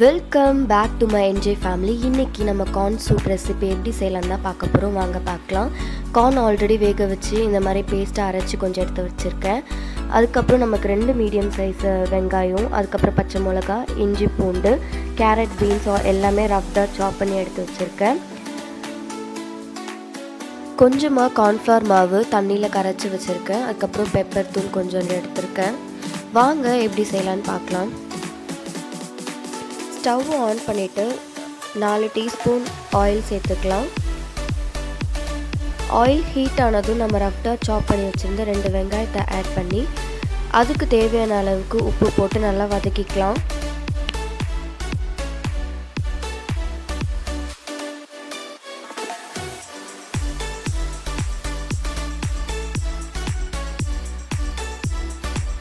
Welcome back to my enjoy family. இன்றைக்கி நம்ம corn soup recipe எப்படி செய்யலாம் தான் பார்க்க போகிறோம். வாங்க பார்க்கலாம். கார்ன் ஆல்ரெடி வேக வச்சு இந்த மாதிரி பேஸ்ட்டாக அரைச்சி கொஞ்சம் எடுத்து வச்சுருக்கேன். அதுக்கப்புறம் நமக்கு 2 மீடியம் சைஸ் வெங்காயம், அதுக்கப்புறம் பச்சை மிளகா, இஞ்சி பூண்டு, கேரட், பீன்ஸ் எல்லாமே ரஃப்டாக சாப் பண்ணி எடுத்து வச்சுருக்கேன். கொஞ்சமாக கார்ன்ஃப்ளவர் மாவு தண்ணியில் கரைச்சி வச்சுருக்கேன். அதுக்கப்புறம் பெப்பர் தூள் கொஞ்சம் எடுத்துருக்கேன். வாங்க எப்படி செய்யலான்னு பார்க்கலாம். ஸ்டவ் ஆன் பண்ணிவிட்டு 4 டீஸ்பூன் ஆயில் சேர்த்துக்கலாம். ஆயில் ஹீட் ஆனதும் நம்ம ரஃப்டாக சாப் பண்ணி வச்சுருந்த 2 வெங்காயத்தை ஆட் பண்ணி அதுக்கு தேவையான அளவுக்கு உப்பு போட்டு நல்லா வதக்கிக்கலாம்.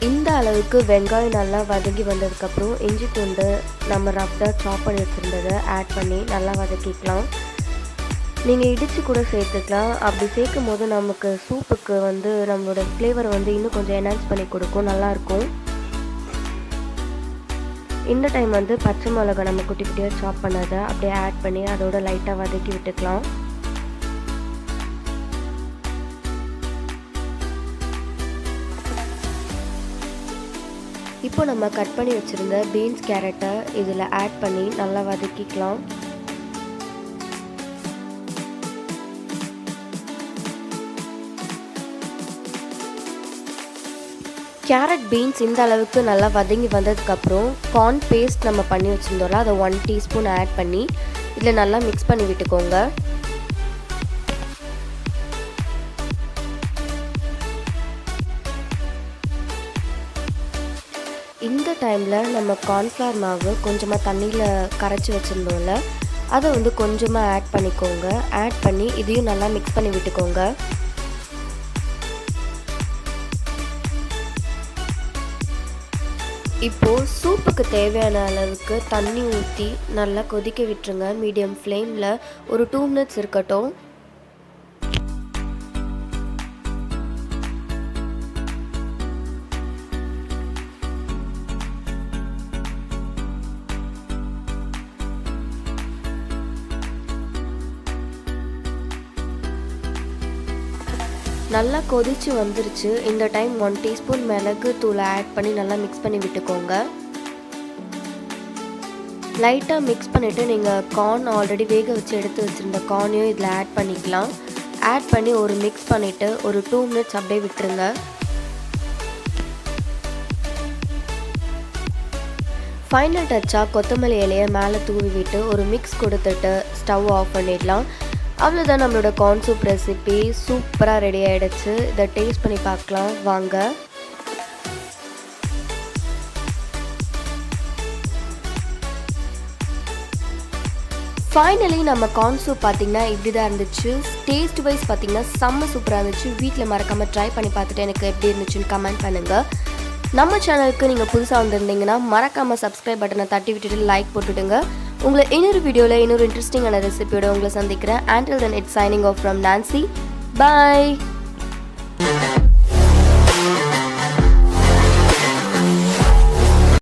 இந்த அளவுக்கு வெங்காயம் நல்லா வதங்கி வந்ததுக்கப்புறம் இஞ்சி பூண்டு நம்ம ரஃப்டாக சாப் பண்ணி வச்சுருந்ததை ஆட் பண்ணி நல்லா வதக்கிக்கலாம். நீங்கள் இடித்து கூட சேர்த்துக்கலாம். அப்படி சேர்க்கும் போது நமக்கு சூப்புக்கு நம்மளோட ஃப்ளேவர் இன்னும் கொஞ்சம் என்ஹான்ஸ் பண்ணி கொடுக்கும், நல்லாயிருக்கும். இந்த டைம் பச்சை மிளகா நம்ம குட்டி குட்டியாக சாப் பண்ணதை அப்படியே ஆட் பண்ணி அதோட லைட்டாக வதக்கி விட்டுக்கலாம். இப்போ நம்ம கட் பண்ணி வச்சுருந்த பீன்ஸ், கேரட்டை இதில் ஆட் பண்ணி நல்லா வதக்கிக்கலாம். கேரட், பீன்ஸ் இந்த அளவுக்கு நல்லா வதங்கி வந்ததுக்கப்புறம் கார்ன் பேஸ்ட் நம்ம பண்ணி வச்சுருந்தோம்ல, அதை 1 டீஸ்பூன் ஆட் பண்ணி இதில் நல்லா மிக்ஸ் பண்ணி விட்டுக்கோங்க. இந்த டைமில் நம்ம கார்ன்ஃப்ளவர் மாவு கொஞ்சமாக தண்ணியில் கரைச்சி வச்சுருந்தோம்ல, அதை கொஞ்சமாக ஆட் பண்ணிக்கோங்க. ஆட் பண்ணி இதையும் நல்லா மிக்ஸ் பண்ணி விட்டுக்கோங்க. இப்போது சூப்புக்கு தேவையான அளவுக்கு தண்ணி ஊற்றி நல்லா கொதிக்க விட்டுருங்க. மீடியம் ஃப்ளேமில் ஒரு 2 மினிட்ஸ் இருக்கட்டும். நல்லா கொதிச்சு வந்துருச்சு. இந்த டைம் 1 டீஸ்பூன் மிளகு தூளை ஆட் பண்ணி நல்லா மிக்ஸ் பண்ணி விட்டுக்கோங்க. லைட்டாக மிக்ஸ் பண்ணிவிட்டு நீங்கள் கார்ன் ஆல்ரெடி வேக வச்சு எடுத்து வச்சுருந்த கார்னையும் இதில் ஆட் பண்ணிக்கலாம். ஆட் பண்ணி ஒரு மிக்ஸ் பண்ணிவிட்டு ஒரு 2 மினிட்ஸ் அப்படியே விட்டுருங்க. ஃபைனல் டச்சாக கொத்தமல்லி இலையை மேலே தூவி விட்டு ஒரு மிக்ஸ் கொடுத்துட்டு ஸ்டவ் ஆஃப் பண்ணிடலாம். அவ்வளோதான், நம்மளோட கார்ன் சூப் ரெசிபி சூப்பராக ரெடி ஆகிடுச்சு. இதை டேஸ்ட் பண்ணி பார்க்கலாம் வாங்க. ஃபைனலி நம்ம கார்ன் சூப் பார்த்திங்கன்னா இப்படி தான் இருந்துச்சு. டேஸ்ட் வைஸ் பார்த்திங்கன்னா செம்ம சூப்பராக இருந்துச்சு. வீட்டில் மறக்காமல் ட்ரை பண்ணி பார்த்துட்டு எனக்கு எப்படி இருந்துச்சுன்னு கமெண்ட் பண்ணுங்கள். நம்ம சேனலுக்கு நீங்கள் புதுசாக வந்திருந்தீங்கன்னா மறக்காமல் சப்ஸ்கிரைப் பட்டனை தட்டி விட்டுட்டு லைக் போட்டுவிடுங்க. உங்களை இன்னொரு வீடியோவில் இன்னொரு இன்ட்ரெஸ்டிங்கான ரெசிபியோட உங்களை சந்திக்கிறேன். Until then, it's signing off from Nancy. Bye.